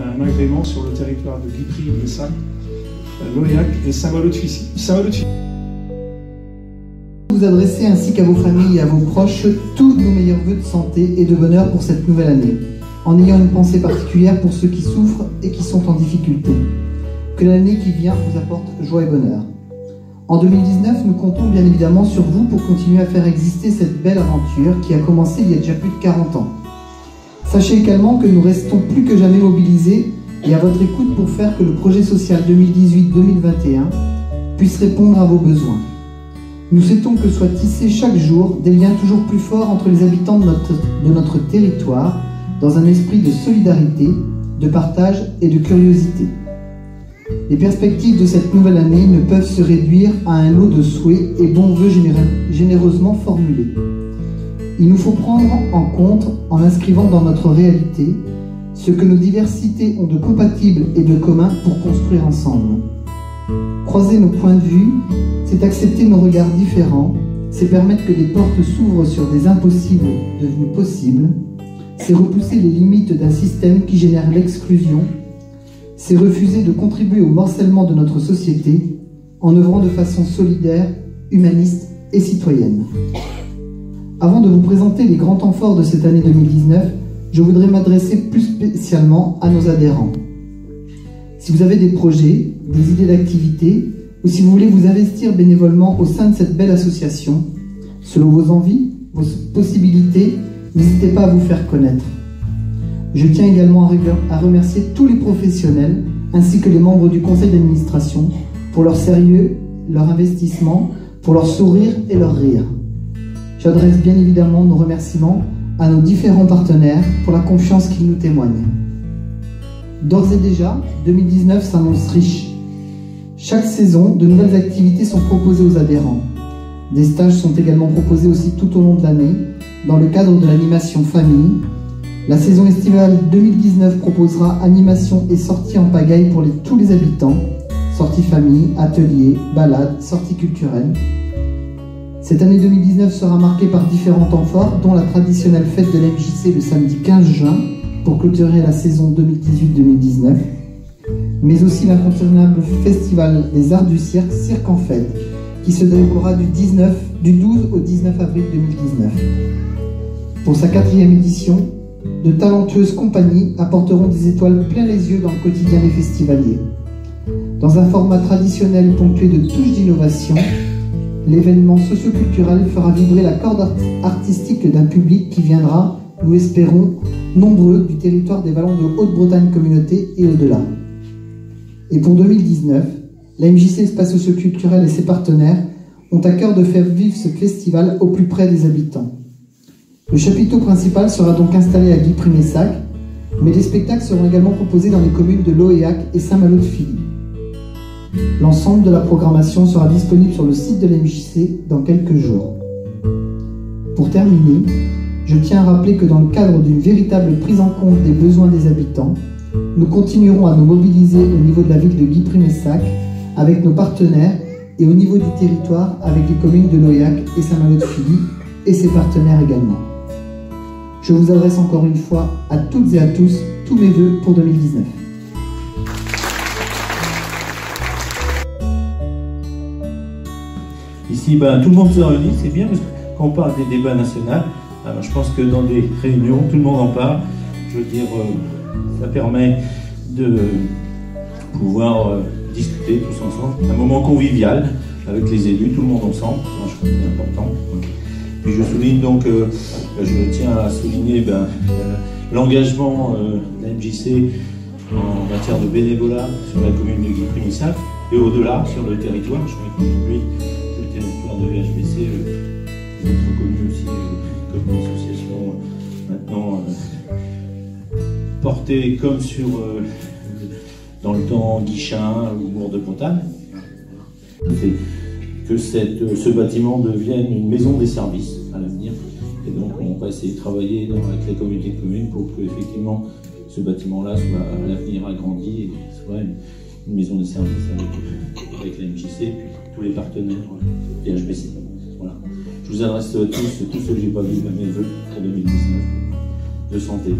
un agrément sur le territoire de Guipry, Messac, Loyac et Saint-Malo-de-Ficy. Vous adressez ainsi qu'à vos familles et à vos proches tous nos meilleurs vœux de santé et de bonheur pour cette nouvelle année, en ayant une pensée particulière pour ceux qui souffrent et qui sont en difficulté. Que l'année qui vient vous apporte joie et bonheur. En 2019, nous comptons bien évidemment sur vous pour continuer à faire exister cette belle aventure qui a commencé il y a déjà plus de 40 ans. Sachez également que nous restons plus que jamais mobilisés et à votre écoute pour faire que le projet social 2018-2021 puisse répondre à vos besoins. Nous souhaitons que soient tissés chaque jour des liens toujours plus forts entre les habitants de notre territoire dans un esprit de solidarité, de partage et de curiosité. Les perspectives de cette nouvelle année ne peuvent se réduire à un lot de souhaits et bons vœux généreusement formulés. Il nous faut prendre en compte, en inscrivant dans notre réalité, ce que nos diversités ont de compatible et de commun pour construire ensemble. Croiser nos points de vue, c'est accepter nos regards différents, c'est permettre que des portes s'ouvrent sur des impossibles devenus possibles, c'est repousser les limites d'un système qui génère l'exclusion, c'est refuser de contribuer au morcellement de notre société en œuvrant de façon solidaire, humaniste et citoyenne. Avant de vous présenter les grands temps forts de cette année 2019, je voudrais m'adresser plus spécialement à nos adhérents. Si vous avez des projets, des idées d'activité, ou si vous voulez vous investir bénévolement au sein de cette belle association, selon vos envies, vos possibilités, n'hésitez pas à vous faire connaître. Je tiens également à remercier tous les professionnels ainsi que les membres du conseil d'administration pour leur sérieux, leur investissement, pour leur sourire et leur rire. J'adresse bien évidemment nos remerciements à nos différents partenaires pour la confiance qu'ils nous témoignent. D'ores et déjà, 2019 s'annonce riche. Chaque saison, de nouvelles activités sont proposées aux adhérents. Des stages sont également proposés aussi tout au long de l'année, dans le cadre de l'animation famille. La saison estivale 2019 proposera animation et sorties en pagaille pour tous les habitants, sorties famille, ateliers, balades, sorties culturelles. Cette année 2019 sera marquée par différents temps forts, dont la traditionnelle fête de l'MJC le samedi 15 juin, pour clôturer la saison 2018-2019, mais aussi l'incontournable festival des arts du cirque, Cirque en Fête, qui se déroulera du 12 au 19 avril 2019. Pour sa 4e édition, de talentueuses compagnies apporteront des étoiles plein les yeux dans le quotidien des festivaliers. Dans un format traditionnel ponctué de touches d'innovation, l'événement socio-culturel fera vibrer la corde artistique d'un public qui viendra, nous l'espérons, nombreux du territoire des Vallons de Haute-Bretagne Communauté et au-delà. Et pour 2019, la MJC Espace Socio-Culturel et ses partenaires ont à cœur de faire vivre ce festival au plus près des habitants. Le chapiteau principal sera donc installé à Guipry-Messac, mais les spectacles seront également proposés dans les communes de Loyac et Saint-Malo-de-Ficy. L'ensemble de la programmation sera disponible sur le site de l'MJC dans quelques jours. Pour terminer, je tiens à rappeler que dans le cadre d'une véritable prise en compte des besoins des habitants, nous continuerons à nous mobiliser au niveau de la ville de Guipry-Messac avec nos partenaires et au niveau du territoire avec les communes de Loyac et Saint-Malo-de-Ficy et ses partenaires également. Je vous adresse encore une fois à toutes et à tous tous mes vœux pour 2019. Ici, tout le monde se réunit, c'est bien parce que quand on parle des débats nationaux, je pense que dans des réunions, tout le monde en parle. Je veux dire, ça permet de pouvoir discuter tous ensemble. Un moment convivial avec les élus, tout le monde ensemble. Moi, je crois que c'est important. Puis je souligne donc, je tiens à souligner l'engagement de la MJC en matière de bénévolat sur la commune de Guipry-Messac et au-delà sur le territoire. Je crois qu'aujourd'hui, le territoire de VHBC est reconnu aussi comme une association maintenant portée comme sur dans le temps Guichin ou Bourg-de-Bretagne. Que ce bâtiment devienne une maison des services à l'avenir. Et donc on va essayer de travailler avec les communautés de communes pour que effectivement ce bâtiment-là soit à l'avenir agrandi et soit une maison des services avec la MJC et puis tous les partenaires VHBC. Voilà. Je vous adresse tous ceux que j'ai pas vus, mes vœux pour 2019 de santé.